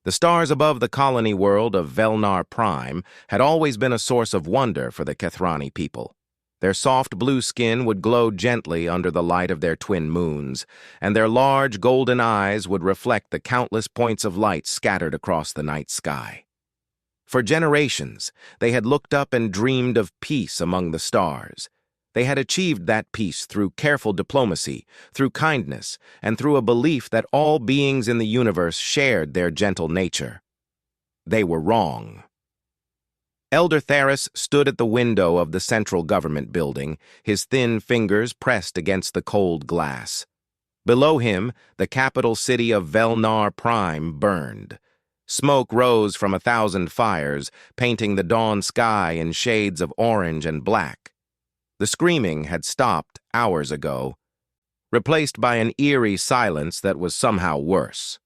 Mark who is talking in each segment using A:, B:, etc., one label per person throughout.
A: The stars above the colony world of Velnar Prime had always been a source of wonder for the Kethrani people. Their soft blue skin would glow gently under the light of their twin moons, and their large golden eyes would reflect the countless points of light scattered across the night sky. For generations, they had looked up and dreamed of peace among the stars. They had achieved that peace through careful diplomacy, through kindness, and through a belief that all beings in the universe shared their gentle nature. They were wrong. Elder Theris stood at the window of the central government building, his thin fingers pressed against the cold glass. Below him, the capital city of Velnar Prime burned. Smoke rose from 1,000 fires, painting the dawn sky in shades of orange and black. The screaming had stopped hours ago, replaced by an eerie silence that was somehow worse.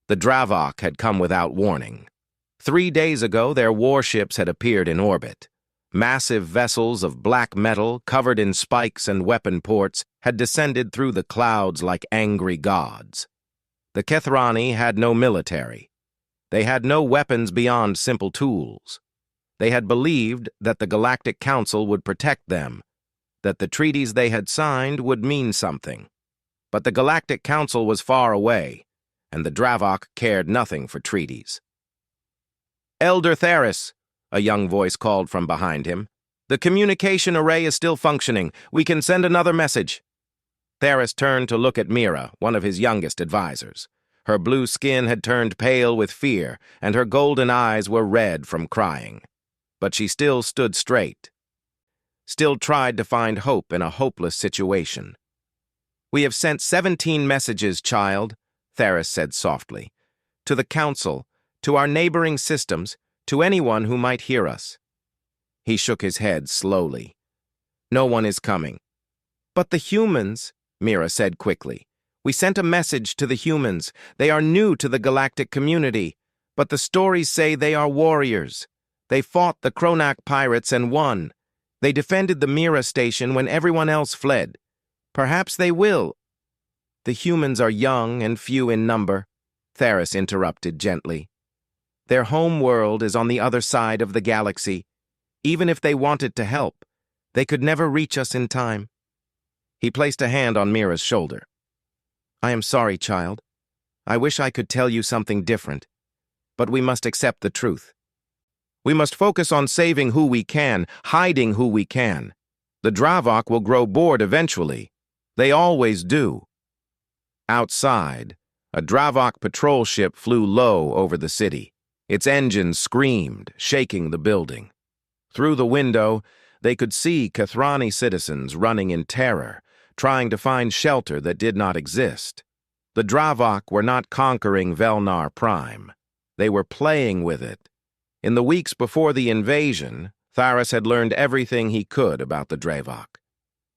A: The Dravok had come without warning. 3 days ago, their warships had appeared in orbit. Massive vessels of black metal, covered in spikes and weapon ports, had descended through the clouds like angry gods. The Kethrani had no military. They had no weapons beyond simple tools. They had believed that the Galactic Council would protect them, that the treaties they had signed would mean something. But the Galactic Council was far away, and the Dravok cared nothing for treaties. "Elder Theris," a young voice called from behind him. "The communication array is still functioning. We can send another message." Theris turned to look at Mira, one of his youngest advisors. Her blue skin had turned pale with fear, and her golden eyes were red from crying. But she still stood straight, still tried to find hope in a hopeless situation. "We have sent 17 messages, child," Theris said softly. "To the Council, to our neighboring systems, to anyone who might hear us." He shook his head slowly. "No one is coming." "But the humans," Mira said quickly. "We sent a message to the humans. They are new to the galactic community, but the stories say they are warriors. They fought the Kronak pirates and won. They defended the Mira station when everyone else fled. Perhaps they will." "The humans are young and few in number," Theris interrupted gently. "Their home world is on the other side of the galaxy. Even if they wanted to help, they could never reach us in time." He placed a hand on Mira's shoulder. "I am sorry, child. I wish I could tell you something different. But we must accept the truth. We must focus on saving who we can, hiding who we can. The Dravok will grow bored eventually. They always do." Outside, a Dravok patrol ship flew low over the city. Its engines screamed, shaking the building. Through the window, they could see Kethrani citizens running in terror, trying to find shelter that did not exist. The Dravok were not conquering Velnar Prime. They were playing with it. In the weeks before the invasion, Theris had learned everything he could about the Dravok.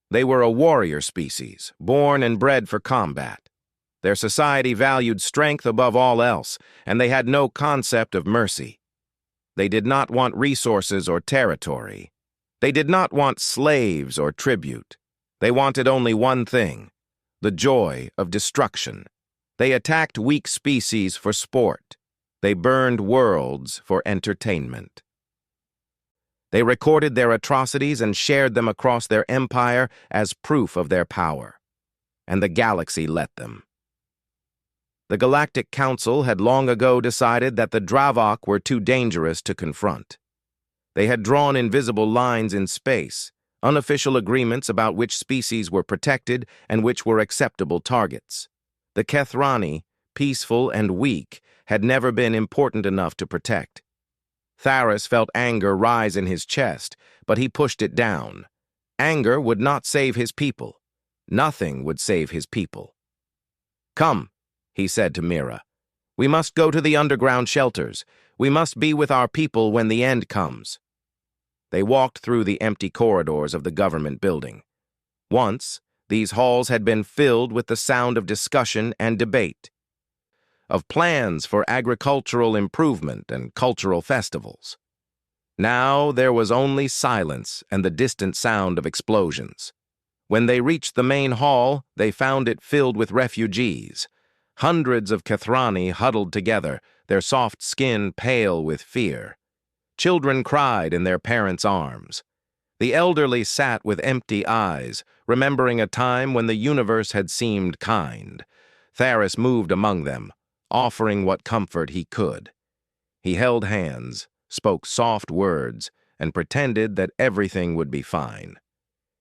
A: They were a warrior species, born and bred for combat. Their society valued strength above all else, and they had no concept of mercy. They did not want resources or territory. They did not want slaves or tribute. They wanted only one thing: the joy of destruction. They attacked weak species for sport. They burned worlds for entertainment. They recorded their atrocities and shared them across their empire as proof of their power. And the galaxy let them. The Galactic Council had long ago decided that the Dravok were too dangerous to confront. They had drawn invisible lines in space, unofficial agreements about which species were protected and which were acceptable targets. The Kethrani, peaceful and weak, had never been important enough to protect. Theris felt anger rise in his chest, but he pushed it down. Anger would not save his people. Nothing would save his people. "Come," he said to Mira. "We must go to the underground shelters. We must be with our people when the end comes." They walked through the empty corridors of the government building. Once, these halls had been filled with the sound of discussion and debate, of plans for agricultural improvement and cultural festivals. Now there was only silence and the distant sound of explosions. When they reached the main hall, they found it filled with refugees. Hundreds of Kethrani huddled together, their soft skin pale with fear. Children cried in their parents' arms. The elderly sat with empty eyes, remembering a time when the universe had seemed kind. Tharis moved among them, offering what comfort he could. He held hands, spoke soft words, and pretended that everything would be fine.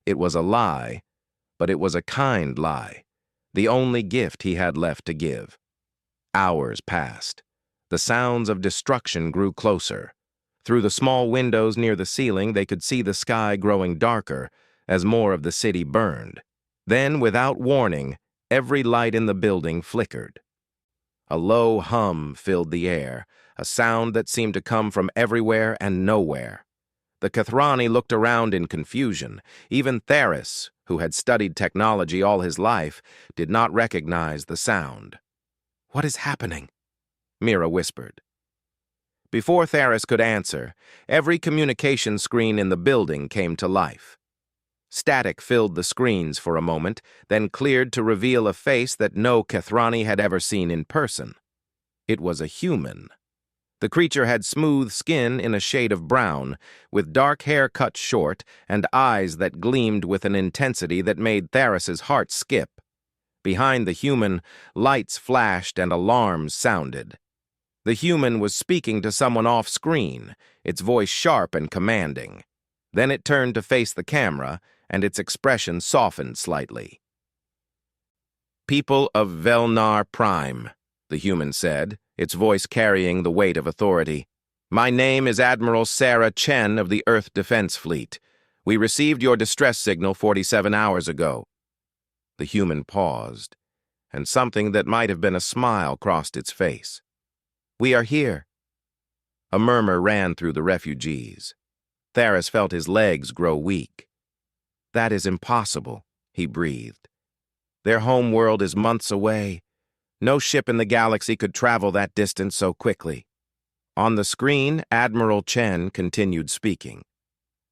A: It was a lie, but it was a kind lie, the only gift he had left to give. Hours passed. The sounds of destruction grew closer. Through the small windows near the ceiling, they could see the sky growing darker as more of the city burned. Then, without warning, every light in the building flickered. A low hum filled the air, a sound that seemed to come from everywhere and nowhere. The Kathrani looked around in confusion. Even Tharis, who had studied technology all his life, did not recognize the sound. "What is happening?" Mira whispered. Before Tharis could answer, every communication screen in the building came to life. Static filled the screens for a moment, then cleared to reveal a face that no Kathrani had ever seen in person. It was a human. The creature had smooth skin in a shade of brown, with dark hair cut short and eyes that gleamed with an intensity that made Tharis's heart skip. Behind the human, lights flashed and alarms sounded. The human was speaking to someone off-screen, its voice sharp and commanding. Then it turned to face the camera, and its expression softened slightly. "People of Velnar Prime," the human said, its voice carrying the weight of authority. "My name is Admiral Sarah Chen of the Earth Defense Fleet. We received your distress signal 47 hours ago." The human paused, and something that might have been a smile crossed its face. "We are here." A murmur ran through the refugees. Tharis felt his legs grow weak. "That is impossible," he breathed. "Their home world is months away. No ship in the galaxy could travel that distance so quickly." On the screen, Admiral Chen continued speaking.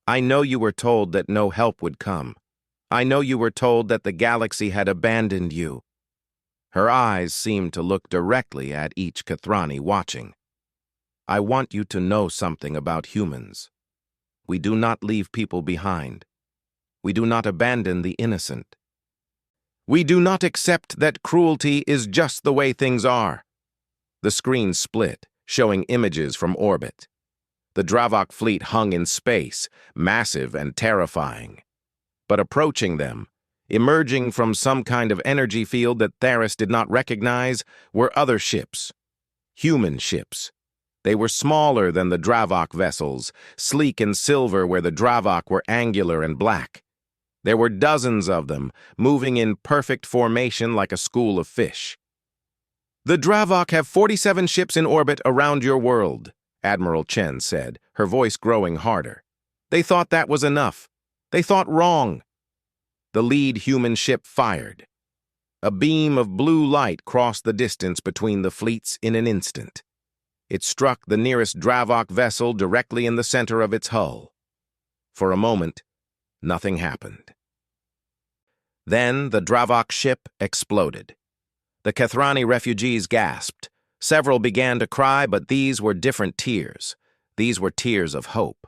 A: "I know you were told that no help would come. I know you were told that the galaxy had abandoned you." Her eyes seemed to look directly at each Kathrani watching. "I want you to know something about humans. We do not leave people behind. We do not abandon the innocent. We do not accept that cruelty is just the way things are." The screen split, showing images from orbit. The Dravok fleet hung in space, massive and terrifying. But approaching them, emerging from some kind of energy field that Tharis did not recognize, were other ships. Human ships. They were smaller than the Dravok vessels, sleek and silver where the Dravok were angular and black. There were dozens of them, moving in perfect formation like a school of fish. "The Dravok have 47 ships in orbit around your world," Admiral Chen said, her voice growing harder. "They thought that was enough. They thought wrong." The lead human ship fired. A beam of blue light crossed the distance between the fleets in an instant. It struck the nearest Dravok vessel directly in the center of its hull. For a moment, nothing happened. Then the Dravok ship exploded. The Kathrani refugees gasped. Several began to cry, but these were different tears. These were tears of hope.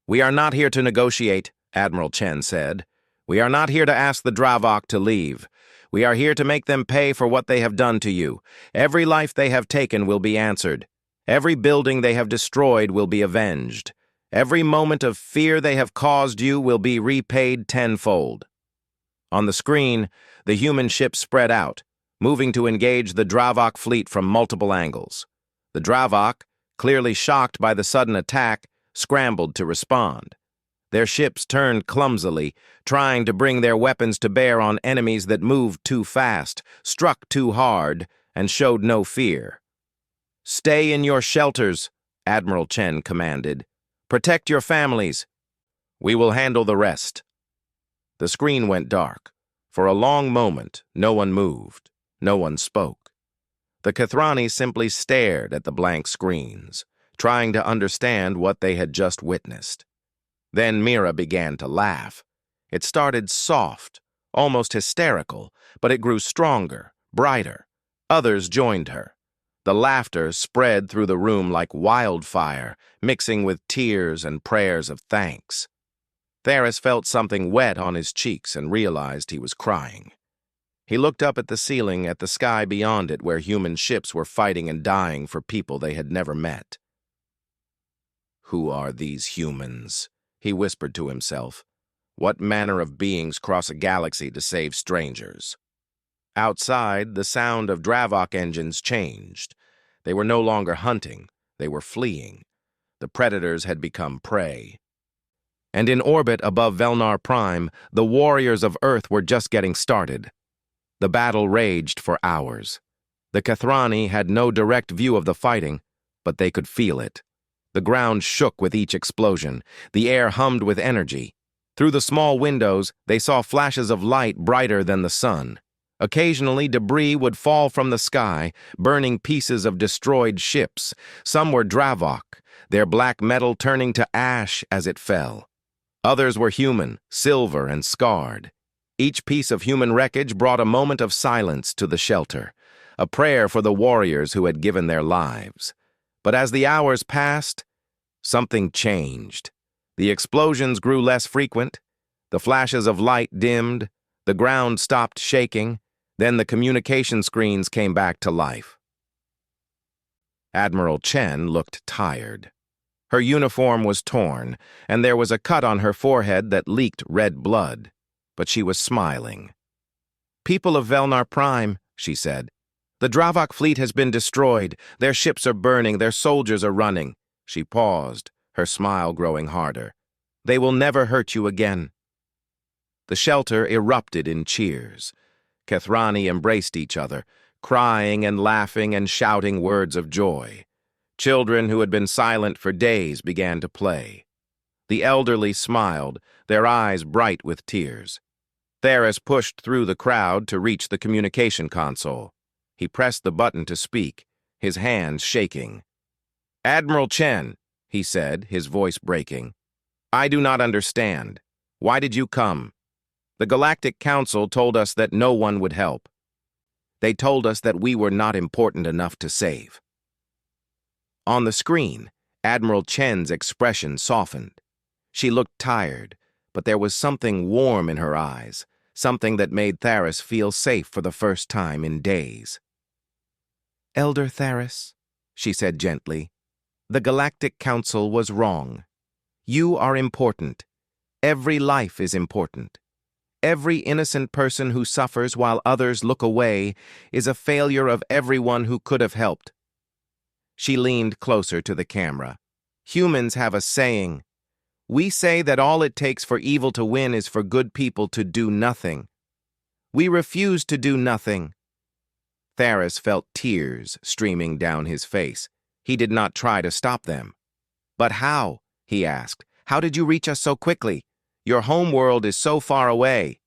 A: "We are not here to negotiate," Admiral Chen said. "We are not here to ask the Dravok to leave. We are here to make them pay for what they have done to you. Every life they have taken will be answered. Every building they have destroyed will be avenged. Every moment of fear they have caused you will be repaid tenfold." On the screen, the human ship spread out, moving to engage the Dravok fleet from multiple angles. The Dravok, clearly shocked by the sudden attack, scrambled to respond. Their ships turned clumsily, trying to bring their weapons to bear on enemies that moved too fast, struck too hard, and showed no fear. "Stay in your shelters," Admiral Chen commanded. "Protect your families. We will handle the rest." The screen went dark. For a long moment, no one moved. No one spoke. The Kathrani simply stared at the blank screens, trying to understand what they had just witnessed. Then Mira began to laugh. It started soft, almost hysterical, but it grew stronger, brighter. Others joined her. The laughter spread through the room like wildfire, mixing with tears and prayers of thanks. Theris felt something wet on his cheeks and realized he was crying. He looked up at the ceiling, at the sky beyond it, where human ships were fighting and dying for people they had never met. "Who are these humans?" he whispered to himself. "What manner of beings cross a galaxy to save strangers?" Outside, the sound of Dravok engines changed. They were no longer hunting, they were fleeing. The predators had become prey. And in orbit above Velnar Prime, the warriors of Earth were just getting started. The battle raged for hours. The Kathrani had no direct view of the fighting, but they could feel it. The ground shook with each explosion. The air hummed with energy. Through the small windows, they saw flashes of light brighter than the sun. Occasionally, debris would fall from the sky, burning pieces of destroyed ships. Some were Dravok, their black metal turning to ash as it fell. Others were human, silver and scarred. Each piece of human wreckage brought a moment of silence to the shelter, a prayer for the warriors who had given their lives. But as the hours passed, something changed. The explosions grew less frequent, the flashes of light dimmed, the ground stopped shaking, then the communication screens came back to life. Admiral Chen looked tired. Her uniform was torn, and there was a cut on her forehead that leaked red blood, but she was smiling. "People of Velnar Prime," she said, "the Dravok fleet has been destroyed. Their ships are burning, their soldiers are running." She paused, her smile growing harder. "They will never hurt you again." The shelter erupted in cheers. Kathrani embraced each other, crying and laughing and shouting words of joy. Children who had been silent for days began to play. The elderly smiled, their eyes bright with tears. Theris pushed through the crowd to reach the communication console. He pressed the button to speak, his hands shaking. "Admiral Chen," he said, his voice breaking, "I do not understand. Why did you come? The Galactic Council told us that no one would help. They told us that we were not important enough to save." On the screen, Admiral Chen's expression softened. She looked tired, but there was something warm in her eyes, something that made Theris feel safe for the first time in days. "Elder Theris," she said gently, "the Galactic Council was wrong. You are important. Every life is important. Every innocent person who suffers while others look away is a failure of everyone who could have helped." She leaned closer to the camera. "Humans have a saying. We say that all it takes for evil to win is for good people to do nothing. We refuse to do nothing." Theris felt tears streaming down his face. He did not try to stop them. "But how?" he asked. "How did you reach us so quickly? Your homeworld is so far away."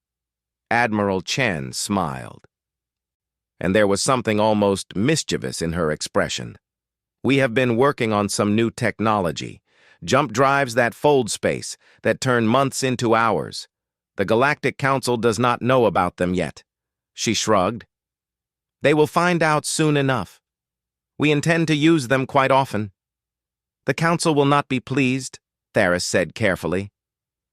A: Admiral Chen smiled, and there was something almost mischievous in her expression. "We have been working on some new technology, jump drives that fold space, that turn months into hours. The Galactic Council does not know about them yet." She shrugged. "They will find out soon enough. We intend to use them quite often." "The Council will not be pleased," Theris said carefully.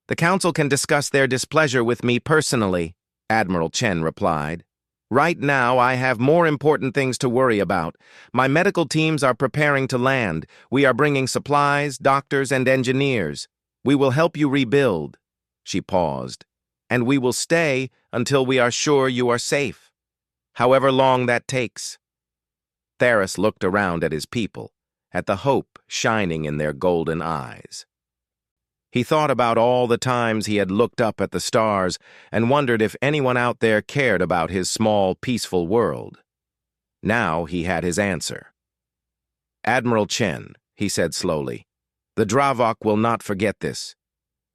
A: "The Council can discuss their displeasure with me personally," Admiral Chen replied. "Right now, I have more important things to worry about. My medical teams are preparing to land. We are bringing supplies, doctors, and engineers. We will help you rebuild." She paused. "And we will stay until we are sure you are safe, however long that takes." Theris looked around at his people, at the hope shining in their golden eyes. He thought about all the times he had looked up at the stars and wondered if anyone out there cared about his small, peaceful world. Now he had his answer. "Admiral Chen," he said slowly, "the Dravok will not forget this.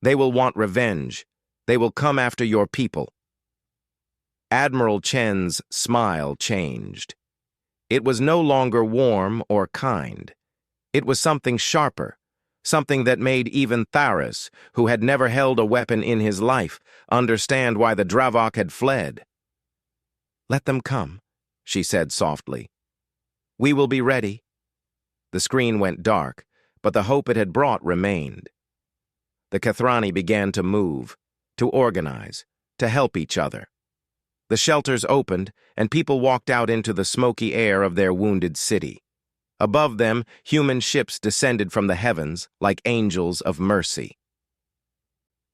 A: They will want revenge. They will come after your people." Admiral Chen's smile changed. It was no longer warm or kind. It was something sharper, something that made even Theris, who had never held a weapon in his life, understand why the Dravok had fled. "Let them come," she said softly. "We will be ready." The screen went dark, but the hope it had brought remained. The Kathrani began to move, to organize, to help each other. The shelters opened, and people walked out into the smoky air of their wounded city. Above them, human ships descended from the heavens like angels of mercy.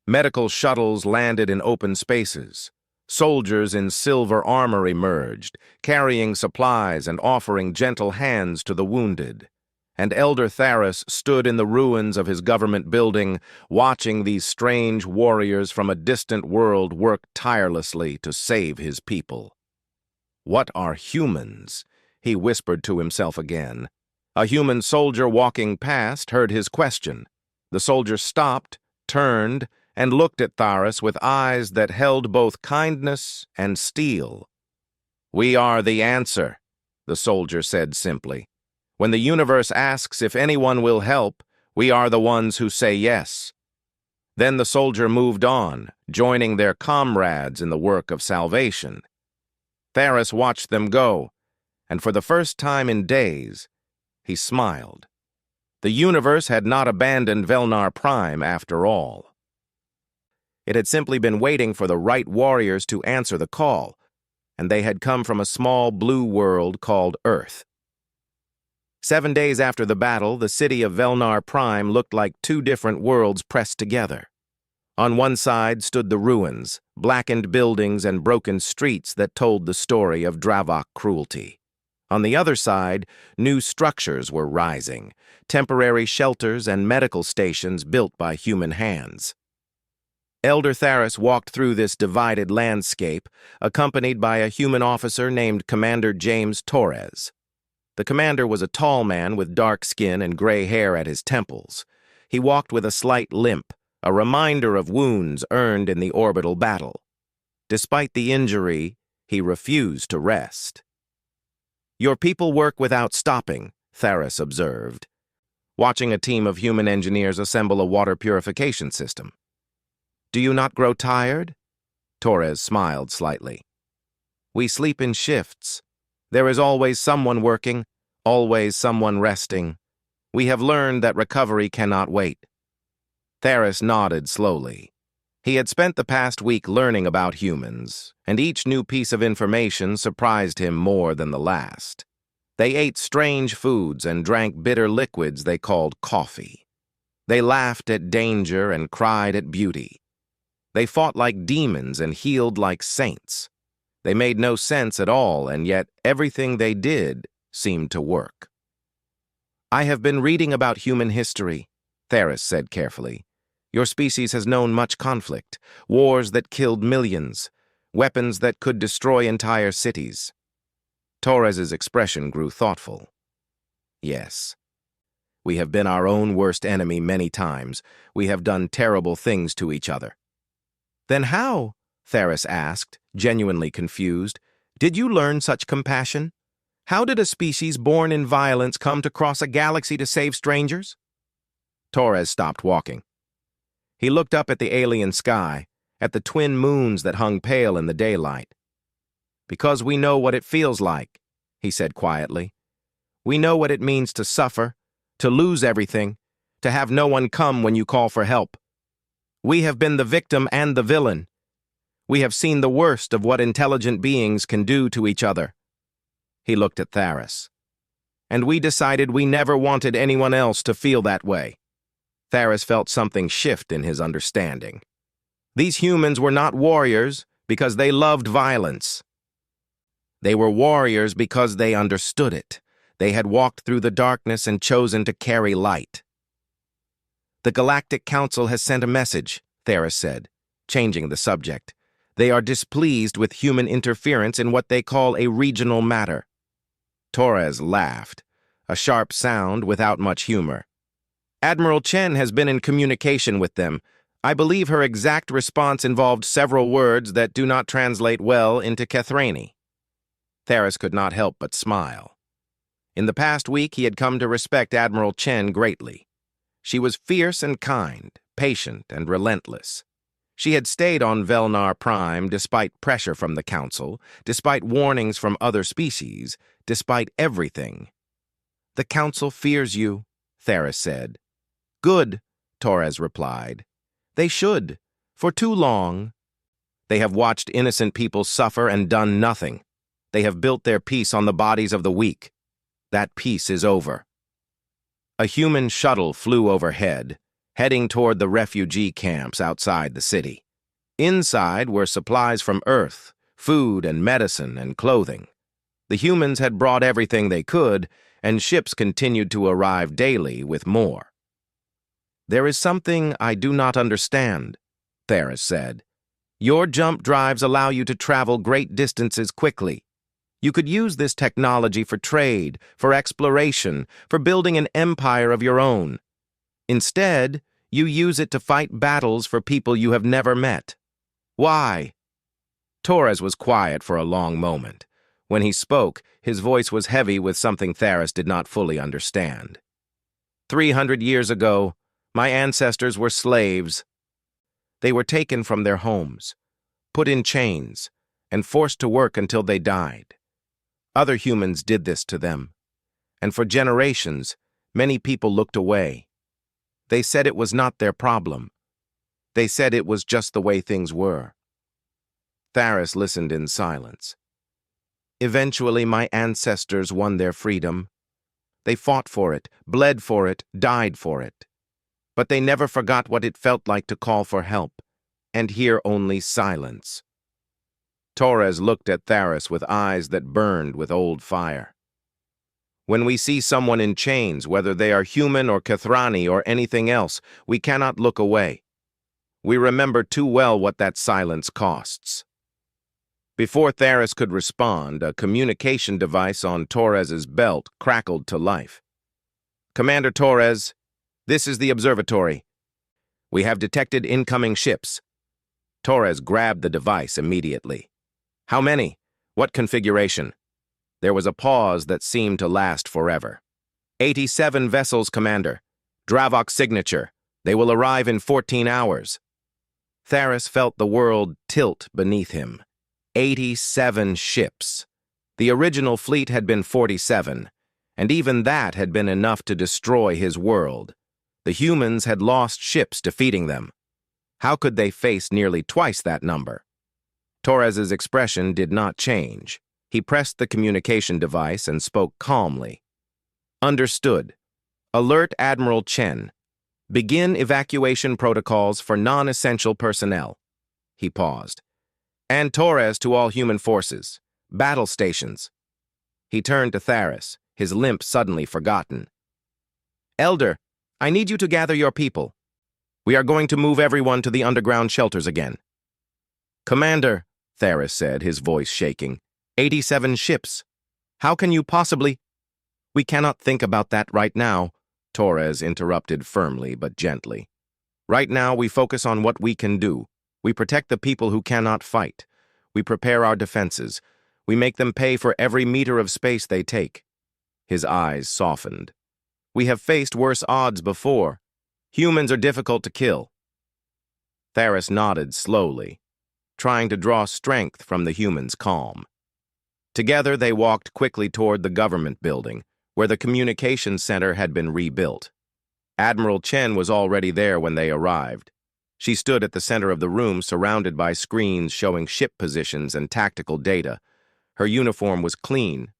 A: Medical shuttles landed in open spaces. Soldiers in silver armor emerged, carrying supplies and offering gentle hands to the wounded. And Elder Tharis stood in the ruins of his government building, watching these strange warriors from a distant world work tirelessly to save his people. "What are humans?" he whispered to himself again. A human soldier walking past heard his question. The soldier stopped, turned, and looked at Tharis with eyes that held both kindness and steel. "We are the answer," the soldier said simply. "When the universe asks if anyone will help, we are the ones who say yes." Then the soldier moved on, joining their comrades in the work of salvation. Tharis watched them go, and for the first time in days, he smiled. The universe had not abandoned Velnar Prime after all. It had simply been waiting for the right warriors to answer the call, and they had come from a small blue world called Earth. 7 days after the battle, the city of Velnar Prime looked like two different worlds pressed together. On one side stood the ruins, blackened buildings and broken streets that told the story of Dravok cruelty. On the other side, new structures were rising, temporary shelters and medical stations built by human hands. Elder Tharis walked through this divided landscape, accompanied by a human officer named Commander James Torres. The commander was a tall man with dark skin and gray hair at his temples. He walked with a slight limp, a reminder of wounds earned in the orbital battle. Despite the injury, he refused to rest. "Your people work without stopping," Tharis observed, watching a team of human engineers assemble a water purification system. "Do you not grow tired?" Torres smiled slightly. "We sleep in shifts. There is always someone working, always someone resting. We have learned that recovery cannot wait." Tharis nodded slowly. He had spent the past week learning about humans, and each new piece of information surprised him more than the last. They ate strange foods and drank bitter liquids they called coffee. They laughed at danger and cried at beauty. They fought like demons and healed like saints. They made no sense at all, and yet everything they did seemed to work. "I have been reading about human history," Tharis said carefully. "Your species has known much conflict, wars that killed millions, weapons that could destroy entire cities." Torres's expression grew thoughtful. "Yes. We have been our own worst enemy many times. We have done terrible things to each other." "Then how?" Tharis asked, genuinely confused. "Did you learn such compassion? How did a species born in violence come to cross a galaxy to save strangers?" Torres stopped walking. He looked up at the alien sky, at the twin moons that hung pale in the daylight. "Because we know what it feels like," he said quietly. "We know what it means to suffer, to lose everything, to have no one come when you call for help. We have been the victim and the villain. We have seen the worst of what intelligent beings can do to each other." He looked at Tharis. "And we decided we never wanted anyone else to feel that way." Tharis felt something shift in his understanding. These humans were not warriors because they loved violence. They were warriors because they understood it. They had walked through the darkness and chosen to carry light. "The Galactic Council has sent a message," Tharis said, changing the subject. "They are displeased with human interference in what they call a regional matter." Torres laughed, a sharp sound without much humor. "Admiral Chen has been in communication with them. I believe her exact response involved several words that do not translate well into Kathrani." Tharis could not help but smile. In the past week, he had come to respect Admiral Chen greatly. She was fierce and kind, patient and relentless. She had stayed on Velnar Prime despite pressure from the Council, despite warnings from other species, despite everything. "The Council fears you," Theris said. "Good," Torres replied. "They should. For too long. They have watched innocent people suffer and done nothing. They have built their peace on the bodies of the weak. That peace is over." A human shuttle flew overhead, heading toward the refugee camps outside the city. Inside were supplies from Earth, food and medicine and clothing. The humans had brought everything they could, and ships continued to arrive daily with more. "There is something I do not understand," Theris said. "Your jump drives allow you to travel great distances quickly. You could use this technology for trade, for exploration, for building an empire of your own. Instead, you use it to fight battles for people you have never met. Why?" Torres was quiet for a long moment. When he spoke, his voice was heavy with something Theris did not fully understand. 300 years ago, my ancestors were slaves. They were taken from their homes, put in chains, and forced to work until they died. Other humans did this to them, and for generations, many people looked away. They said it was not their problem. They said it was just the way things were. Theris listened in silence. Eventually, my ancestors won their freedom. They fought for it, bled for it, died for it. But they never forgot what it felt like to call for help, and hear only silence. Torres looked at Theris with eyes that burned with old fire. "When we see someone in chains, whether they are human or Kathrani or anything else, we cannot look away. We remember too well what that silence costs." Before Theris could respond, a communication device on Torres's belt crackled to life. "Commander Torres, this is the observatory. We have detected incoming ships." Torres grabbed the device immediately. "How many? What configuration?" There was a pause that seemed to last forever. 87 vessels, Commander. Dravok's signature. They will arrive in 14 hours. Theris felt the world tilt beneath him. 87 ships. The original fleet had been 47, and even that had been enough to destroy his world. The humans had lost ships defeating them. How could they face nearly twice that number? Torres's expression did not change. He pressed the communication device and spoke calmly. "Understood. Alert Admiral Chen. Begin evacuation protocols for non-essential personnel." He paused. "And Torres to all human forces. Battle stations." He turned to Theris, his limp suddenly forgotten. "Elder, I need you to gather your people. We are going to move everyone to the underground shelters again." "Commander," Theris said, his voice shaking, 87 ships. How can you possibly—" "We cannot think about that right now," Torres interrupted firmly but gently. "Right now, we focus on what we can do. We protect the people who cannot fight. We prepare our defenses. We make them pay for every meter of space they take." His eyes softened. "We have faced worse odds before. Humans are difficult to kill." Theris nodded slowly, trying to draw strength from the human's calm. Together, they walked quickly toward the government building, where the communications center had been rebuilt. Admiral Chen was already there when they arrived. She stood at the center of the room, surrounded by screens showing ship positions and tactical data. Her uniform was clean,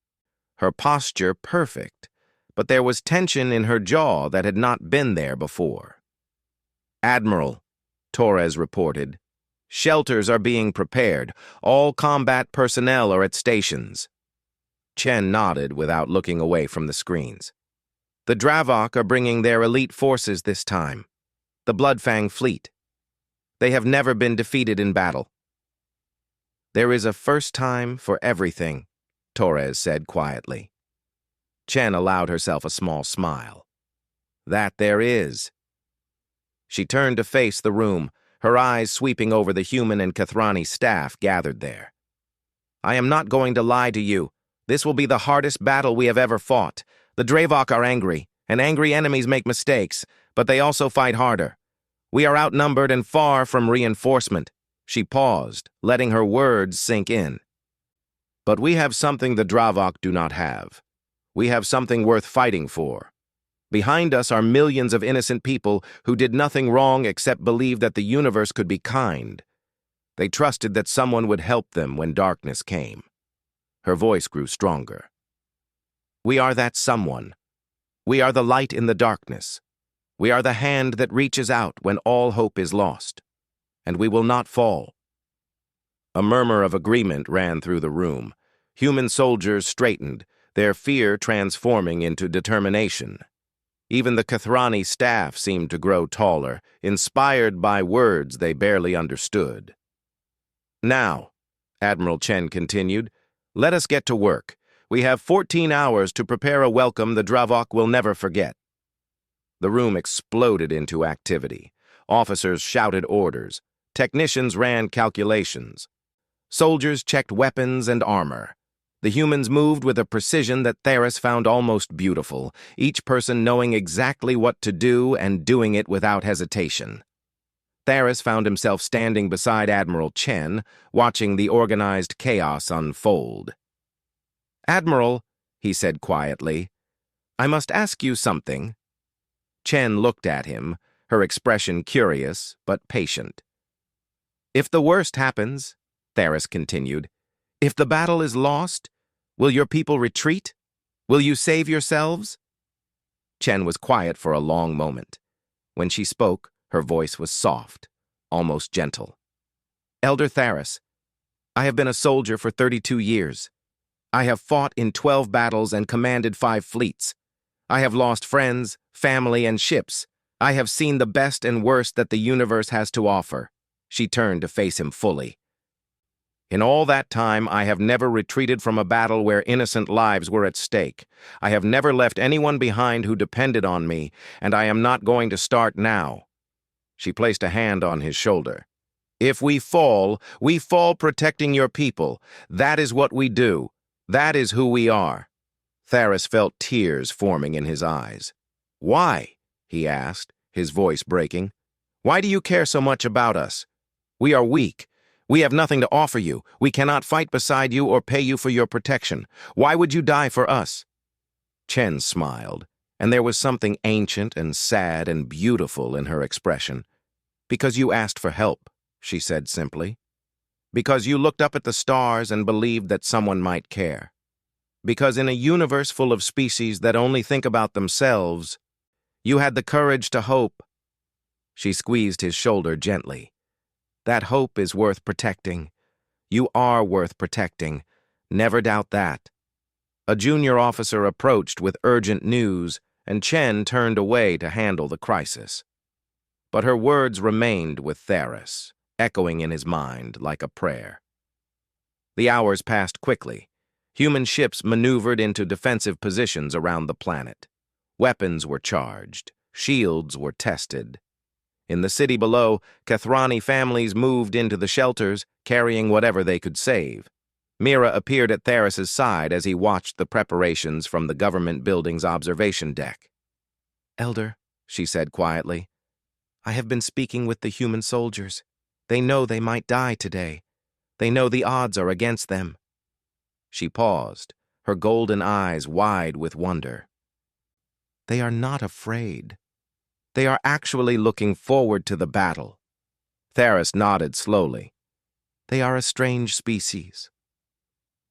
A: her posture perfect, but there was tension in her jaw that had not been there before. "Admiral," Torres reported, "shelters are being prepared. All combat personnel are at stations." Chen nodded without looking away from the screens. "The Dravok are bringing their elite forces this time. The Bloodfang fleet. They have never been defeated in battle." "There is a first time for everything," Torres said quietly. Chen allowed herself a small smile. "That there is." She turned to face the room, her eyes sweeping over the human and Kathrani staff gathered there. "I am not going to lie to you. This will be the hardest battle we have ever fought. The Dravok are angry, and angry enemies make mistakes, but they also fight harder. We are outnumbered and far from reinforcement." She paused, letting her words sink in. "But we have something the Dravok do not have. We have something worth fighting for. Behind us are millions of innocent people who did nothing wrong except believe that the universe could be kind. They trusted that someone would help them when darkness came." Her voice grew stronger. "We are that someone. We are the light in the darkness. We are the hand that reaches out when all hope is lost. And we will not fall." A murmur of agreement ran through the room. Human soldiers straightened, their fear transforming into determination. Even the Kathrani staff seemed to grow taller, inspired by words they barely understood. "Now," Admiral Chen continued, "let us get to work. We have 14 hours to prepare a welcome the Dravok will never forget." The room exploded into activity. Officers shouted orders. Technicians ran calculations. Soldiers checked weapons and armor. The humans moved with a precision that Theris found almost beautiful, each person knowing exactly what to do and doing it without hesitation. Theris found himself standing beside Admiral Chen, watching the organized chaos unfold. "Admiral," he said quietly, "I must ask you something." Chen looked at him, her expression curious but patient. "If the worst happens," Theris continued, "if the battle is lost, will your people retreat? Will you save yourselves?" Chen was quiet for a long moment. When she spoke, her voice was soft, almost gentle. "Elder Theris, I have been a soldier for 32 years. I have fought in 12 battles and commanded 5 fleets. I have lost friends, family, and ships. I have seen the best and worst that the universe has to offer." She turned to face him fully. "In all that time, I have never retreated from a battle where innocent lives were at stake. I have never left anyone behind who depended on me, and I am not going to start now." She placed a hand on his shoulder. "If we fall protecting your people. That is what we do. That is who we are." Theris felt tears forming in his eyes. "Why?" he asked, his voice breaking. "Why do you care so much about us? We are weak. We have nothing to offer you. We cannot fight beside you or pay you for your protection. Why would you die for us?" Chen smiled, and there was something ancient and sad and beautiful in her expression. "Because you asked for help," she said simply. "Because you looked up at the stars and believed that someone might care. Because in a universe full of species that only think about themselves, you had the courage to hope." She squeezed his shoulder gently. "That hope is worth protecting. You are worth protecting. Never doubt that." A junior officer approached with urgent news, and Chen turned away to handle the crisis. But her words remained with Theris, echoing in his mind like a prayer. The hours passed quickly. Human ships maneuvered into defensive positions around the planet. Weapons were charged. Shields were tested. In the city below, Kathrani families moved into the shelters, carrying whatever they could save. Mira appeared at Theris's side as he watched the preparations from the government building's observation deck. "Elder," she said quietly, "I have been speaking with the human soldiers. They know they might die today. They know the odds are against them." She paused, her golden eyes wide with wonder. "They are not afraid. They are actually looking forward to the battle." Theris nodded slowly. "They are a strange species."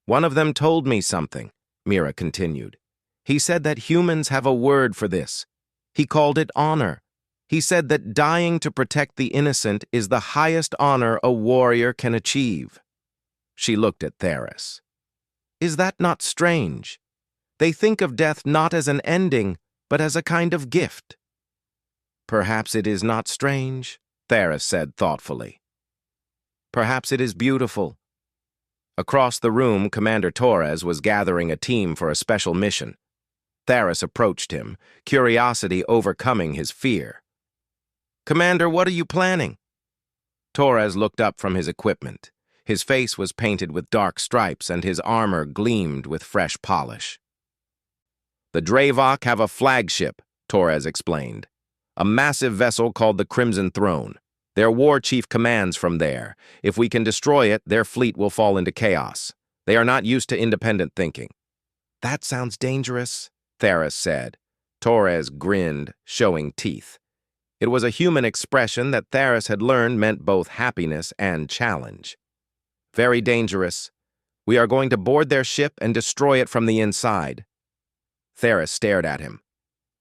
A: "One of them told me something," Mira continued. "He said that humans have a word for this. He called it honor. He said that dying to protect the innocent is the highest honor a warrior can achieve." She looked at Theris. "Is that not strange? They think of death not as an ending, but as a kind of gift." "Perhaps it is not strange," Theris said thoughtfully. "Perhaps it is beautiful." Across the room, Commander Torres was gathering a team for a special mission. Theris approached him, curiosity overcoming his fear. "Commander, what are you planning?" Torres looked up from his equipment. His face was painted with dark stripes and his armor gleamed with fresh polish. "The Dravok have a flagship," Torres explained. A massive vessel called the Crimson Throne. Their war chief commands from there. If we can destroy it, their fleet will fall into chaos. They are not used to independent thinking." "That sounds dangerous," Theris said. Torres grinned, showing teeth. It was a human expression that Theris had learned meant both happiness and challenge. "Very dangerous. We are going to board their ship and destroy it from the inside." Theris stared at him.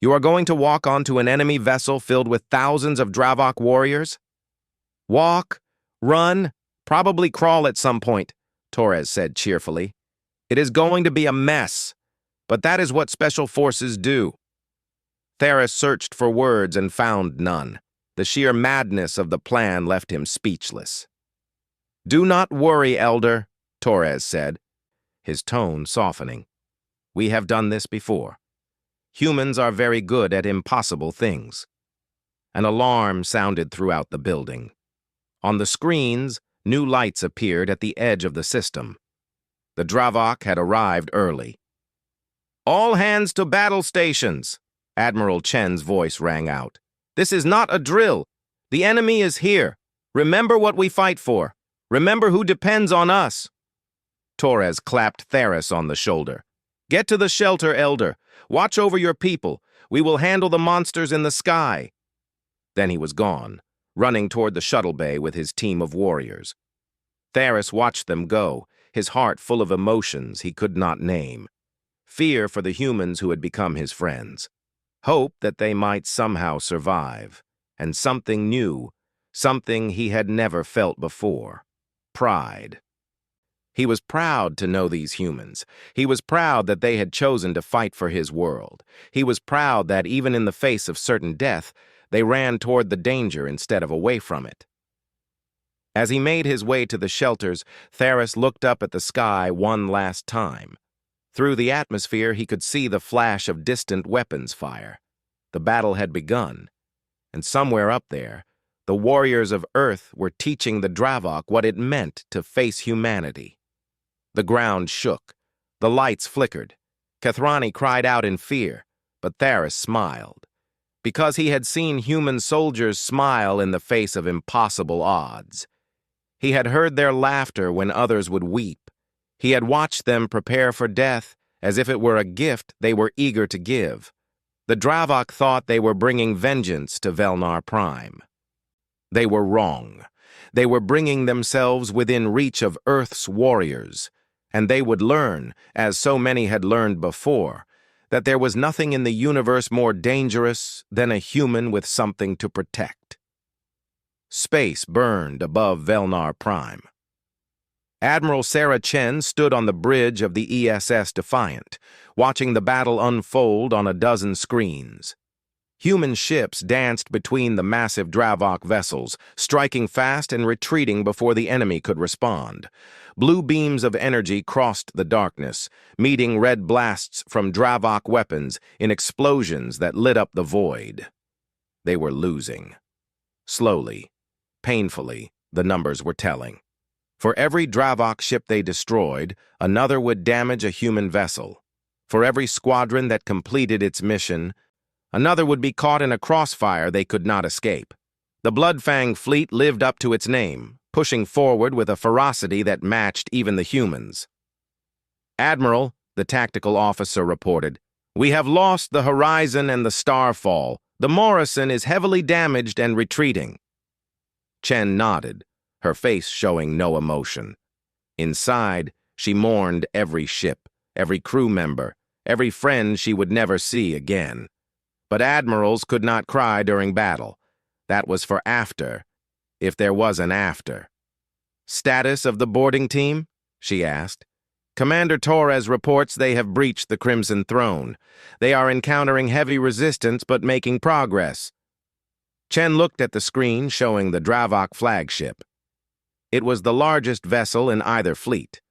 A: "You are going to walk onto an enemy vessel filled with thousands of Dravok warriors?" "Walk, run, probably crawl at some point," Torres said cheerfully. "It is going to be a mess, but that is what special forces do." Theris searched for words and found none. The sheer madness of the plan left him speechless. "Do not worry, Elder," Torres said, his tone softening. "We have done this before. Humans are very good at impossible things." An alarm sounded throughout the building. On the screens, new lights appeared at the edge of the system. The Dravok had arrived early. "All hands to battle stations," Admiral Chen's voice rang out. "This is not a drill. The enemy is here. Remember what we fight for. Remember who depends on us." Torres clapped Theris on the shoulder. "Get to the shelter, Elder. Watch over your people. We will handle the monsters in the sky." Then he was gone, running toward the shuttle bay with his team of warriors. Theris watched them go, his heart full of emotions he could not name. Fear for the humans who had become his friends. Hope that they might somehow survive. And something new, something he had never felt before. Pride. He was proud to know these humans. He was proud that they had chosen to fight for his world. He was proud that even in the face of certain death, they ran toward the danger instead of away from it. As he made his way to the shelters, Theris looked up at the sky one last time. Through the atmosphere, he could see the flash of distant weapons fire. The battle had begun, and somewhere up there, the warriors of Earth were teaching the Dravok what it meant to face humanity. The ground shook. The lights flickered. Kathrani cried out in fear, but Theris smiled. Because he had seen human soldiers smile in the face of impossible odds. He had heard their laughter when others would weep. He had watched them prepare for death as if it were a gift they were eager to give. The Dravok thought they were bringing vengeance to Velnar Prime. They were wrong. They were bringing themselves within reach of Earth's warriors, and they would learn, as so many had learned before, that there was nothing in the universe more dangerous than a human with something to protect. Space burned above Velnar Prime. Admiral Sarah Chen stood on the bridge of the ESS Defiant, watching the battle unfold on a dozen screens. Human ships danced between the massive Dravok vessels, striking fast and retreating before the enemy could respond. Blue beams of energy crossed the darkness, meeting red blasts from Dravok weapons in explosions that lit up the void. They were losing. Slowly, painfully, the numbers were telling. For every Dravok ship they destroyed, another would damage a human vessel. For every squadron that completed its mission, another would be caught in a crossfire they could not escape. The Bloodfang fleet lived up to its name, pushing forward with a ferocity that matched even the humans. "Admiral," the tactical officer reported, "we have lost the Horizon and the Starfall. The Morrison is heavily damaged and retreating." Chen nodded, her face showing no emotion. Inside, she mourned every ship, every crew member, every friend she would never see again. But admirals could not cry during battle. That was for after, if there was an after. "Status of the boarding team?" she asked. "Commander Torres reports they have breached the Crimson Throne. They are encountering heavy resistance but making progress." Chen looked at the screen showing the Dravok flagship. It was the largest vessel in either fleet,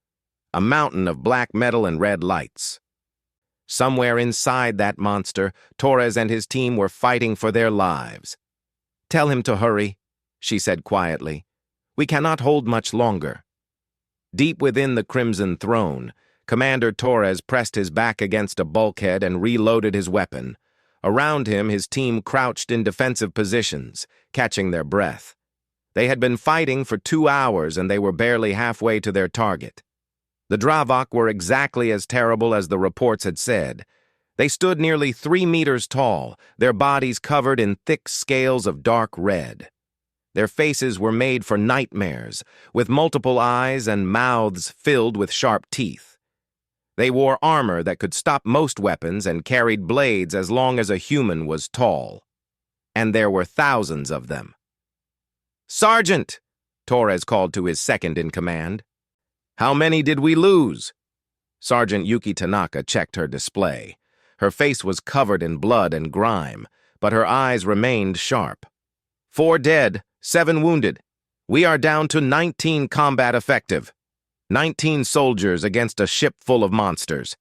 A: a mountain of black metal and red lights. Somewhere inside that monster, Torres and his team were fighting for their lives. "Tell him to hurry," she said quietly. "We cannot hold much longer." Deep within the Crimson Throne, Commander Torres pressed his back against a bulkhead and reloaded his weapon. Around him, his team crouched in defensive positions, catching their breath. They had been fighting for 2 hours and they were barely halfway to their target. The Dravok were exactly as terrible as the reports had said. They stood nearly 3 meters tall, their bodies covered in thick scales of dark red. Their faces were made for nightmares, with multiple eyes and mouths filled with sharp teeth. They wore armor that could stop most weapons and carried blades as long as a human was tall. And there were thousands of them. "Sergeant!" Torres called to his second-in-command. "How many did we lose?" Sergeant Yuki Tanaka checked her display. Her face was covered in blood and grime, but her eyes remained sharp. "4 dead, 7 wounded. We are down to 19 combat effective. 19 soldiers against a ship full of monsters."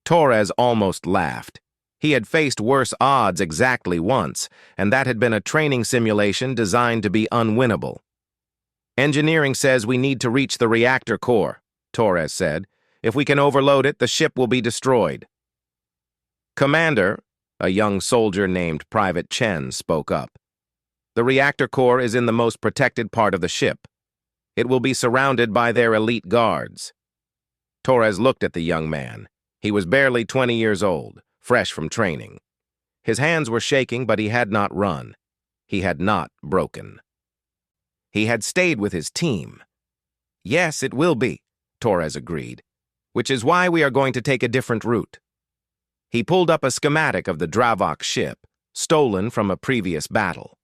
A: Torres almost laughed. He had faced worse odds exactly once, and that had been a training simulation designed to be unwinnable. "Engineering says we need to reach the reactor core," Torres said. "If we can overload it, the ship will be destroyed." "Commander," a young soldier named Private Chen spoke up. "The reactor core is in the most protected part of the ship. It will be surrounded by their elite guards." Torres looked at the young man. He was barely 20 years old, fresh from training. His hands were shaking, but he had not run. He had not broken. He had stayed with his team. "Yes, it will be," Torres agreed, "which is why we are going to take a different route." He pulled up a schematic of the Dravok ship, stolen from a previous battle.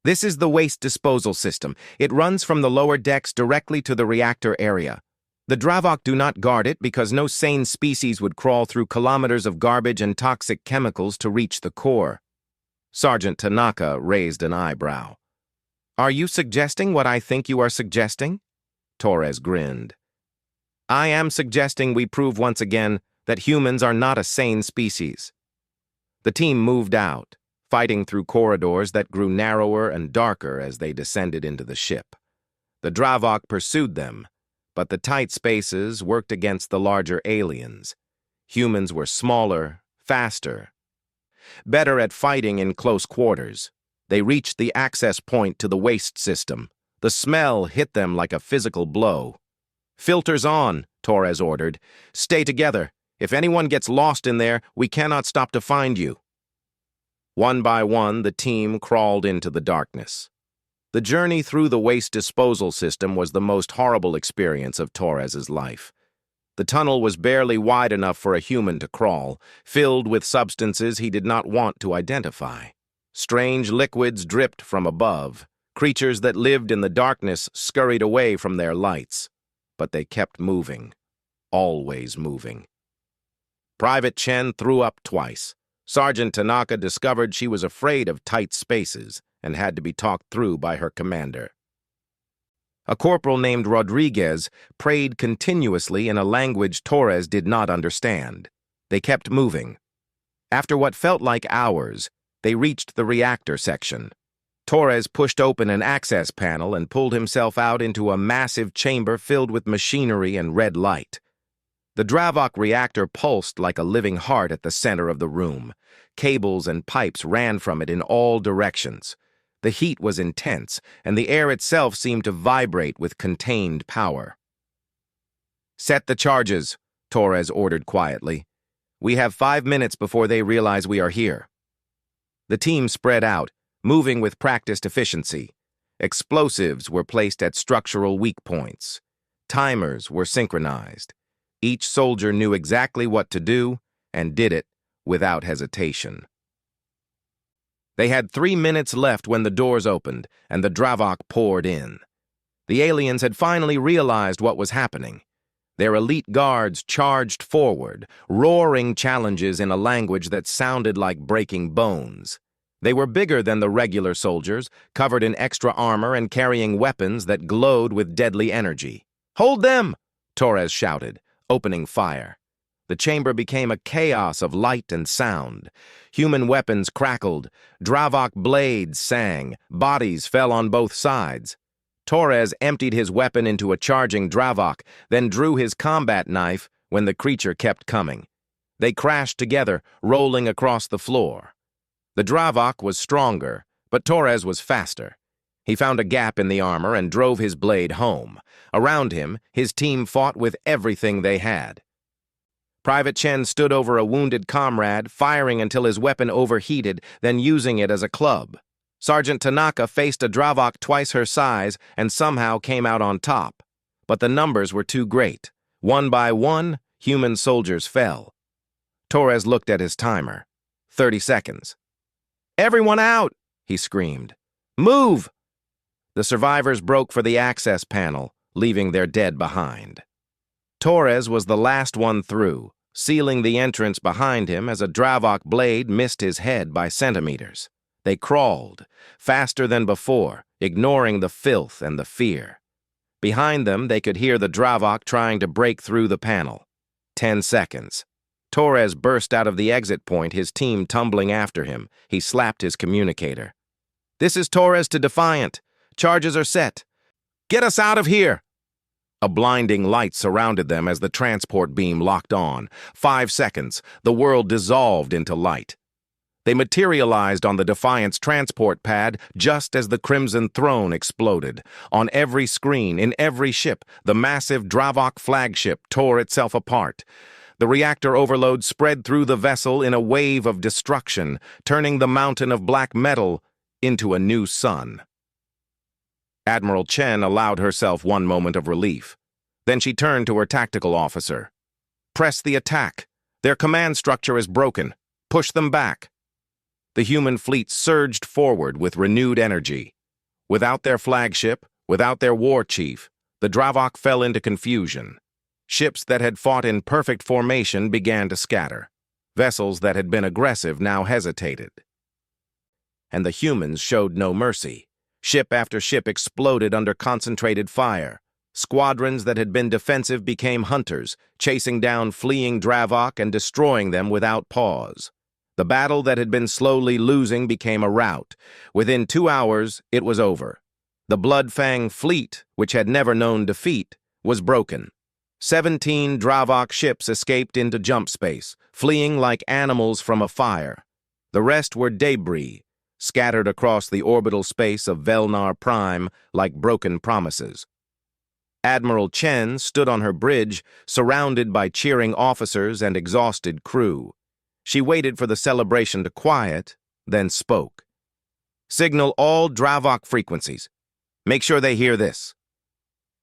A: "This is the waste disposal system. It runs from the lower decks directly to the reactor area. The Dravok do not guard it because no sane species would crawl through kilometers of garbage and toxic chemicals to reach the core." Sergeant Tanaka raised an eyebrow. "Are you suggesting what I think you are suggesting?" Torres grinned. "I am suggesting we prove once again that humans are not a sane species." The team moved out, fighting through corridors that grew narrower and darker as they descended into the ship. The Dravok pursued them, but the tight spaces worked against the larger aliens. Humans were smaller, faster, better at fighting in close quarters. They reached the access point to the waste system. The smell hit them like a physical blow. "Filters on," Torres ordered. "Stay together. If anyone gets lost in there, we cannot stop to find you." One by one, the team crawled into the darkness. The journey through the waste disposal system was the most horrible experience of Torres's life. The tunnel was barely wide enough for a human to crawl, filled with substances he did not want to identify. Strange liquids dripped from above. Creatures that lived in the darkness scurried away from their lights. But they kept moving. Always moving. Private Chen threw up twice. Sergeant Tanaka discovered she was afraid of tight spaces and had to be talked through by her commander. A corporal named Rodriguez prayed continuously in a language Torres did not understand. They kept moving. After what felt like hours, they reached the reactor section. Torres pushed open an access panel and pulled himself out into a massive chamber filled with machinery and red light. The Dravok reactor pulsed like a living heart at the center of the room. Cables and pipes ran from it in all directions. The heat was intense, and the air itself seemed to vibrate with contained power. "Set the charges," Torres ordered quietly. "We have 5 minutes before they realize we are here." The team spread out, moving with practiced efficiency. Explosives were placed at structural weak points. Timers were synchronized. Each soldier knew exactly what to do and did it without hesitation. They had 3 minutes left when the doors opened and the Dravok poured in. The aliens had finally realized what was happening. Their elite guards charged forward, roaring challenges in a language that sounded like breaking bones. They were bigger than the regular soldiers, covered in extra armor and carrying weapons that glowed with deadly energy. "Hold them!" Torres shouted, opening fire. The chamber became a chaos of light and sound. Human weapons crackled, Dravok blades sang, bodies fell on both sides. Torres emptied his weapon into a charging Dravok, then drew his combat knife when the creature kept coming. They crashed together, rolling across the floor. The Dravok was stronger, but Torres was faster. He found a gap in the armor and drove his blade home. Around him, his team fought with everything they had. Private Chen stood over a wounded comrade, firing until his weapon overheated, then using it as a club. Sergeant Tanaka faced a Dravok twice her size and somehow came out on top. But the numbers were too great. One by one, human soldiers fell. Torres looked at his timer. 30 seconds. "Everyone out!" he screamed. "Move!" The survivors broke for the access panel, leaving their dead behind. Torres was the last one through, sealing the entrance behind him as a Dravok blade missed his head by centimeters. They crawled, faster than before, ignoring the filth and the fear. Behind them, they could hear the Dravok trying to break through the panel. 10 seconds. Torres burst out of the exit point, his team tumbling after him. He slapped his communicator. "This is Torres to Defiant. Charges are set. Get us out of here!" A blinding light surrounded them as the transport beam locked on. 5 seconds, the world dissolved into light. They materialized on the Defiant's transport pad just as the Crimson Throne exploded. On every screen, in every ship, the massive Dravok flagship tore itself apart. The reactor overload spread through the vessel in a wave of destruction, turning the mountain of black metal into a new sun. Admiral Chen allowed herself one moment of relief. Then she turned to her tactical officer. "Press the attack. Their command structure is broken. Push them back." The human fleet surged forward with renewed energy. Without their flagship, without their war chief, the Dravok fell into confusion. Ships that had fought in perfect formation began to scatter. Vessels that had been aggressive now hesitated. And the humans showed no mercy. Ship after ship exploded under concentrated fire. Squadrons that had been defensive became hunters, chasing down fleeing Dravok and destroying them without pause. The battle that had been slowly losing became a rout. Within 2 hours, it was over. The Bloodfang fleet, which had never known defeat, was broken. 17 Dravok ships escaped into jump space, fleeing like animals from a fire. The rest were debris, scattered across the orbital space of Velnar Prime like broken promises. Admiral Chen stood on her bridge, surrounded by cheering officers and exhausted crew. She waited for the celebration to quiet, then spoke. "Signal all Dravok frequencies. Make sure they hear this."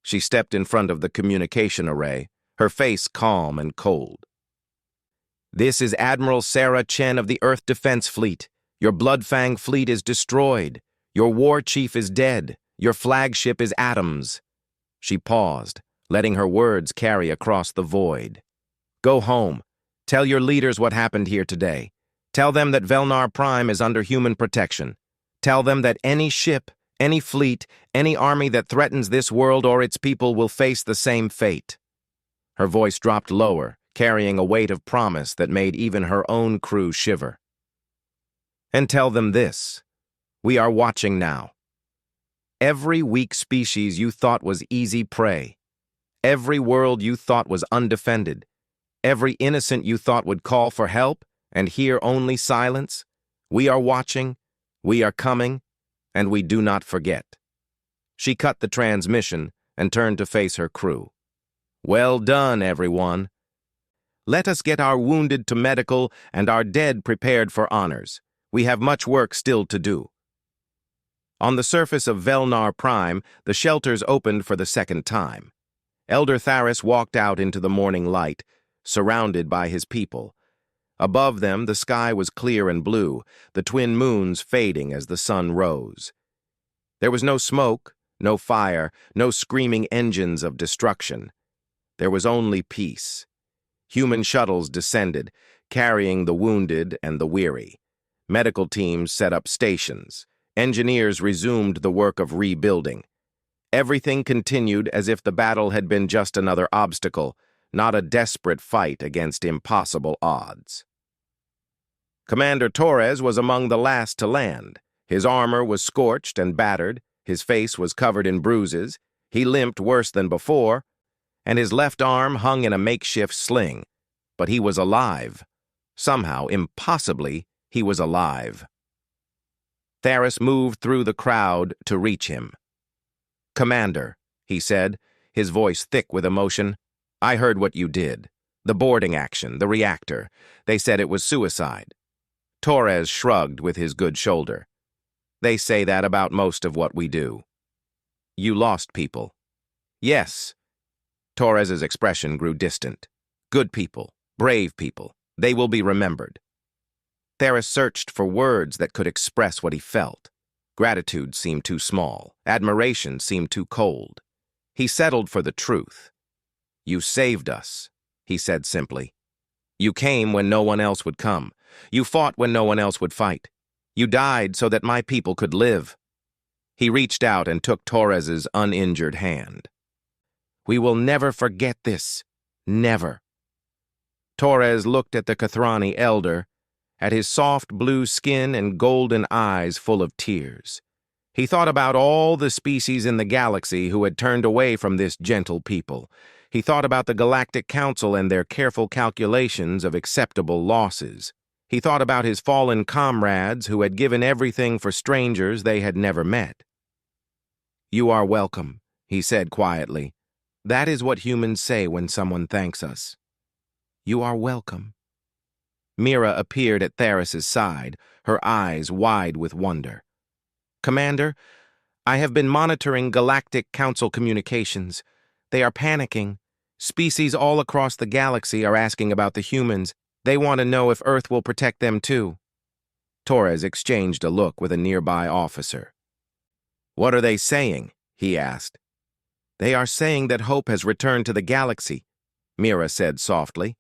A: She stepped in front of the communication array, her face calm and cold. "This is Admiral Sarah Chen of the Earth Defense Fleet. Your Bloodfang fleet is destroyed. Your war chief is dead. Your flagship is atoms." She paused, letting her words carry across the void. "Go home. Tell your leaders what happened here today. Tell them that Velnar Prime is under human protection. Tell them that any ship, any fleet, any army that threatens this world or its people will face the same fate." Her voice dropped lower, carrying a weight of promise that made even her own crew shiver. "And tell them this. We are watching now. Every weak species you thought was easy prey. Every world you thought was undefended. Every innocent you thought would call for help and hear only silence. We are watching, we are coming, and we do not forget." She cut the transmission and turned to face her crew. "Well done, everyone. Let us get our wounded to medical and our dead prepared for honors. We have much work still to do." On the surface of Velnar Prime, the shelters opened for the second time. Elder Tharis walked out into the morning light, surrounded by his people. Above them, the sky was clear and blue, the twin moons fading as the sun rose. There was no smoke, no fire, no screaming engines of destruction. There was only peace. Human shuttles descended, carrying the wounded and the weary. Medical teams set up stations. Engineers resumed the work of rebuilding. Everything continued as if the battle had been just another obstacle, not a desperate fight against impossible odds. Commander Torres was among the last to land. His armor was scorched and battered, his face was covered in bruises, he limped worse than before, and his left arm hung in a makeshift sling. But he was alive. Somehow, impossibly, he was alive. Theris moved through the crowd to reach him. "Commander," he said, his voice thick with emotion, "I heard what you did. The boarding action, the reactor. They said it was suicide." Torres shrugged with his good shoulder. "They say that about most of what we do." "You lost people." "Yes." Torres's expression grew distant. "Good people, brave people. They will be remembered." Theris searched for words that could express what he felt. Gratitude seemed too small. Admiration seemed too cold. He settled for the truth. "You saved us," he said simply. "You came when no one else would come. You fought when no one else would fight. You died so that my people could live." He reached out and took Torres's uninjured hand. "We will never forget this. Never." Torres looked at the Kathrani elder, at his soft blue skin and golden eyes full of tears. He thought about all the species in the galaxy who had turned away from this gentle people. He thought about the Galactic Council and their careful calculations of acceptable losses. He thought about his fallen comrades who had given everything for strangers they had never met. "You are welcome," he said quietly. "That is what humans say when someone thanks us. You are welcome." Mira appeared at Theris's side, her eyes wide with wonder. "Commander, I have been monitoring Galactic Council communications. They are panicking. Species all across the galaxy are asking about the humans. They want to know if Earth will protect them too." Torres exchanged a look with a nearby officer. "What are they saying?" he asked. "They are saying that hope has returned to the galaxy," Mira said softly.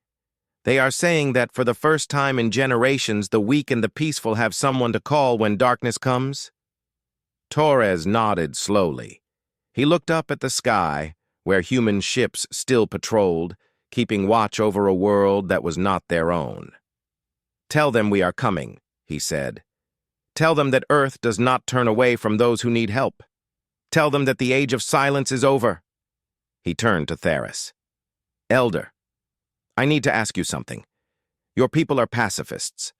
A: "They are saying that for the first time in generations, the weak and the peaceful have someone to call when darkness comes." Torres nodded slowly. He looked up at the sky, where human ships still patrolled, keeping watch over a world that was not their own. "Tell them we are coming," he said. "Tell them that Earth does not turn away from those who need help. Tell them that the age of silence is over." He turned to Theris. "Elder, I need to ask you something. Your people are pacifists.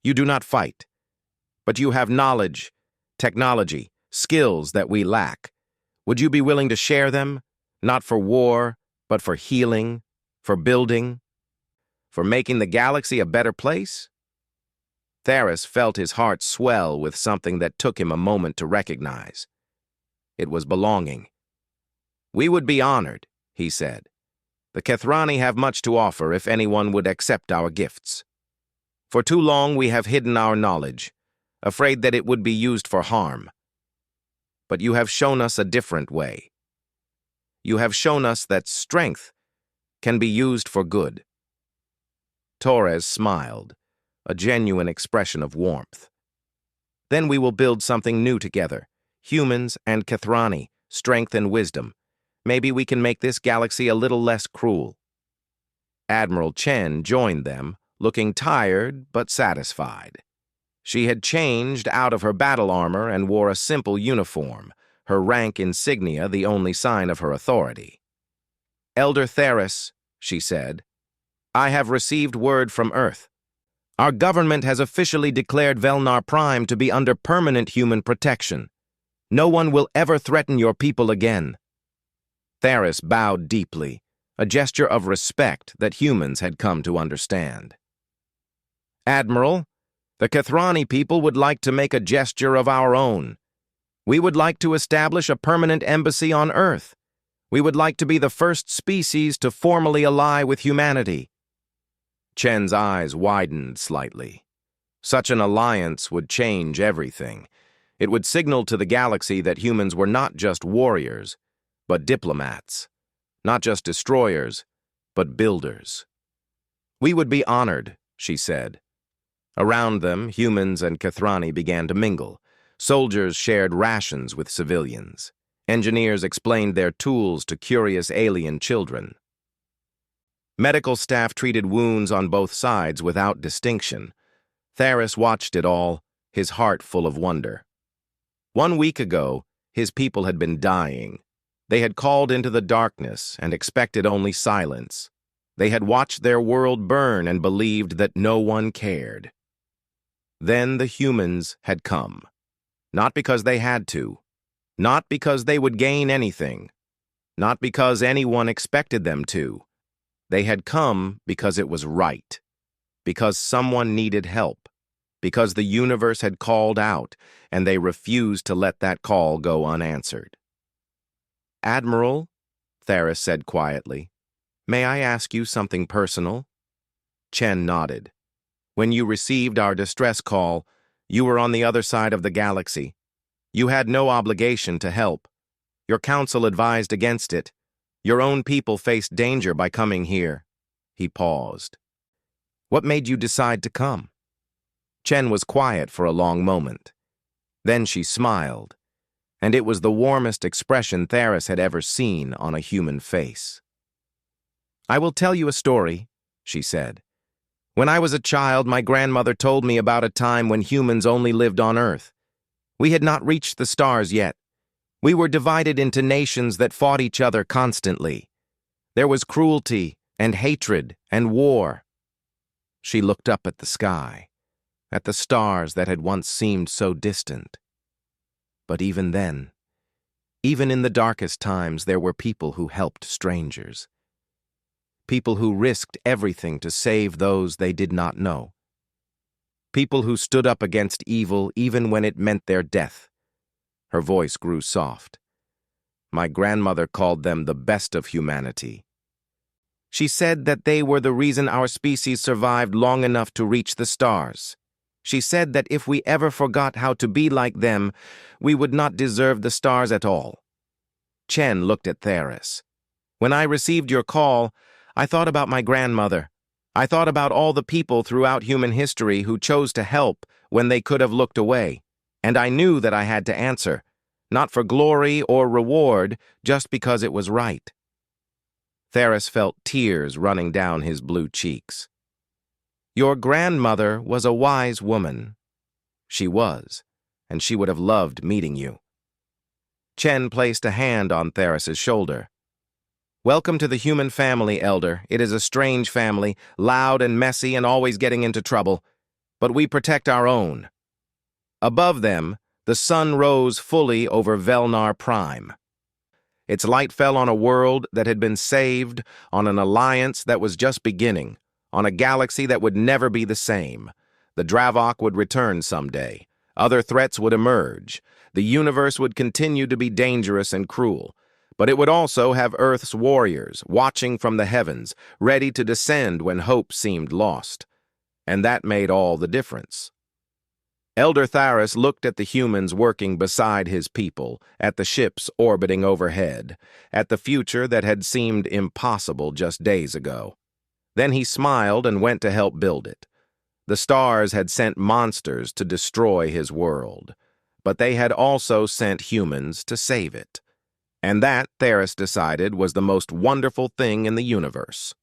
A: You do not fight. But you have knowledge, technology, skills that we lack. Would you be willing to share them, not for war, but for healing, for building, for making the galaxy a better place?" Theris felt his heart swell with something that took him a moment to recognize. It was belonging. "We would be honored," he said. "The Kathrani have much to offer if anyone would accept our gifts. For too long we have hidden our knowledge, afraid that it would be used for harm. But you have shown us a different way. You have shown us that strength can be used for good." Torres smiled, a genuine expression of warmth. "Then we will build something new together, humans and Kathrani, strength and wisdom. Maybe we can make this galaxy a little less cruel." Admiral Chen joined them, looking tired but satisfied. She had changed out of her battle armor and wore a simple uniform, her rank insignia the only sign of her authority. "Elder Theris," she said, "I have received word from Earth. Our government has officially declared Velnar Prime to be under permanent human protection. No one will ever threaten your people again." Theris bowed deeply, a gesture of respect that humans had come to understand. "Admiral, the Kathrani people would like to make a gesture of our own. We would like to establish a permanent embassy on Earth. We would like to be the first species to formally ally with humanity." Chen's eyes widened slightly. Such an alliance would change everything. It would signal to the galaxy that humans were not just warriors, but diplomats. Not just destroyers, but builders. "We would be honored," she said. Around them, humans and Kathrani began to mingle. Soldiers shared rations with civilians. Engineers explained their tools to curious alien children. Medical staff treated wounds on both sides without distinction. Theris watched it all, his heart full of wonder. 1 week ago, his people had been dying. They had called into the darkness and expected only silence. They had watched their world burn and believed that no one cared. Then the humans had come. Not because they had to. Not because they would gain anything. Not because anyone expected them to. They had come because it was right. Because someone needed help. Because the universe had called out, and they refused to let that call go unanswered. "Admiral," Theris said quietly, "may I ask you something personal?" Chen nodded. "When you received our distress call, you were on the other side of the galaxy. You had no obligation to help. Your council advised against it. Your own people faced danger by coming here." He paused. "What made you decide to come?" Chen was quiet for a long moment. Then she smiled, and it was the warmest expression Theris had ever seen on a human face. "I will tell you a story," she said. "When I was a child, my grandmother told me about a time when humans only lived on Earth. We had not reached the stars yet. We were divided into nations that fought each other constantly. There was cruelty and hatred and war." She looked up at the sky, at the stars that had once seemed so distant. But even then, even in the darkest times, there were people who helped strangers. People who risked everything to save those they did not know. People who stood up against evil even when it meant their death. Her voice grew soft. "My grandmother called them the best of humanity. She said that they were the reason our species survived long enough to reach the stars. She said that if we ever forgot how to be like them, we would not deserve the stars at all." Chen looked at Theris. "When I received your call, I thought about my grandmother. I thought about all the people throughout human history who chose to help when they could have looked away. And I knew that I had to answer, not for glory or reward, just because it was right." Theris felt tears running down his blue cheeks. "Your grandmother was a wise woman." "She was, and she would have loved meeting you." Chen placed a hand on Theris's shoulder. "Welcome to the human family, Elder. It is a strange family, loud and messy and always getting into trouble. But we protect our own." Above them, the sun rose fully over Velnar Prime. Its light fell on a world that had been saved, on an alliance that was just beginning, on a galaxy that would never be the same. The Dravok would return someday. Other threats would emerge. The universe would continue to be dangerous and cruel. But it would also have Earth's warriors, watching from the heavens, ready to descend when hope seemed lost. And that made all the difference. Elder Theris looked at the humans working beside his people, at the ships orbiting overhead, at the future that had seemed impossible just days ago. Then he smiled and went to help build it. The stars had sent monsters to destroy his world, but they had also sent humans to save it. And that, Theris decided, was the most wonderful thing in the universe.